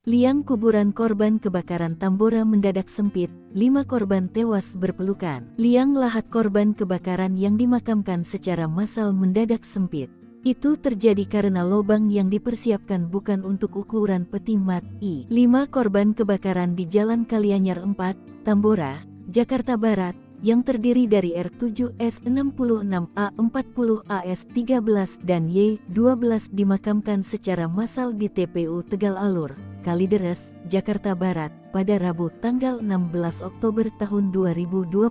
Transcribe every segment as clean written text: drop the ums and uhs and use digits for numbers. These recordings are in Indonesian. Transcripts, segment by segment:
Liang kuburan korban kebakaran Tambora mendadak sempit, 5 korban tewas berpelukan. Liang lahat korban kebakaran yang dimakamkan secara massal mendadak sempit. Itu terjadi karena lubang yang dipersiapkan bukan untuk ukuran peti mati. 5 korban kebakaran di Jalan Kalianyar 4, Tambora, Jakarta Barat, yang terdiri dari R7S66A40AS13 dan Y12 dimakamkan secara massal di TPU Tegal Alur, Kalideres, Jakarta Barat, pada Rabu tanggal 16 Oktober tahun 2024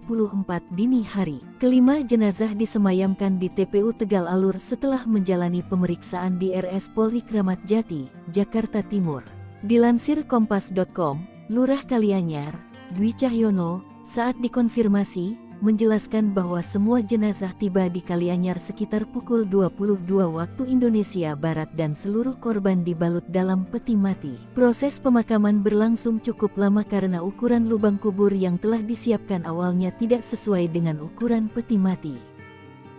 dini hari. Kelima jenazah disemayamkan di TPU Tegal Alur setelah menjalani pemeriksaan di RS Polri Kramat Jati, Jakarta Timur. Dilansir Kompas.com, Lurah Kalianyar, Dwi Cahyono, saat dikonfirmasi, menjelaskan bahwa semua jenazah tiba di Kalianyar sekitar pukul 22 waktu Indonesia Barat dan seluruh korban dibalut dalam peti mati. Proses pemakaman berlangsung cukup lama karena ukuran lubang kubur yang telah disiapkan awalnya tidak sesuai dengan ukuran peti mati.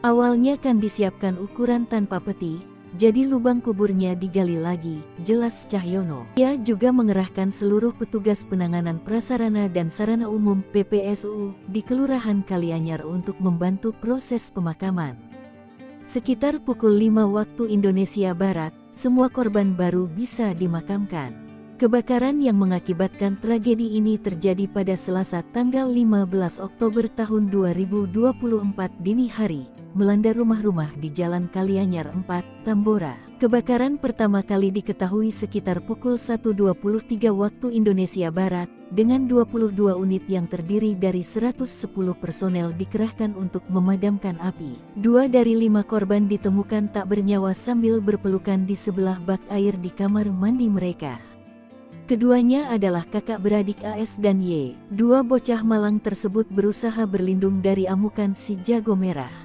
Awalnya kan disiapkan ukuran tanpa peti, jadi lubang kuburnya digali lagi, jelas Cahyono. Ia juga mengerahkan seluruh petugas penanganan prasarana dan sarana umum PPSU di Kelurahan Kalianyar untuk membantu proses pemakaman. Sekitar pukul 5 waktu Indonesia Barat, semua korban baru bisa dimakamkan. Kebakaran yang mengakibatkan tragedi ini terjadi pada Selasa tanggal 15 Oktober tahun 2024 dini hari, melanda rumah-rumah di Jalan Kalianyar 4, Tambora. Kebakaran pertama kali diketahui sekitar pukul 1.23 waktu Indonesia Barat, dengan 22 unit yang terdiri dari 110 personel dikerahkan untuk memadamkan api. 2 dari 5 korban ditemukan tak bernyawa sambil berpelukan di sebelah bak air di kamar mandi mereka. Keduanya adalah kakak beradik AS dan Y. 2 bocah malang tersebut berusaha berlindung dari amukan si jago merah.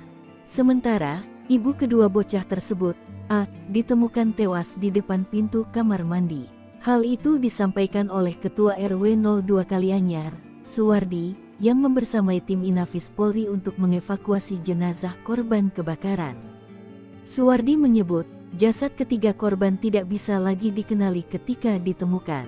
Sementara, ibu kedua bocah tersebut, A, ditemukan tewas di depan pintu kamar mandi. Hal itu disampaikan oleh Ketua RW 02 Kalianyar, Suwardi, yang membersamai tim Inafis Polri untuk mengevakuasi jenazah korban kebakaran. Suwardi menyebut, jasad ketiga korban tidak bisa lagi dikenali ketika ditemukan.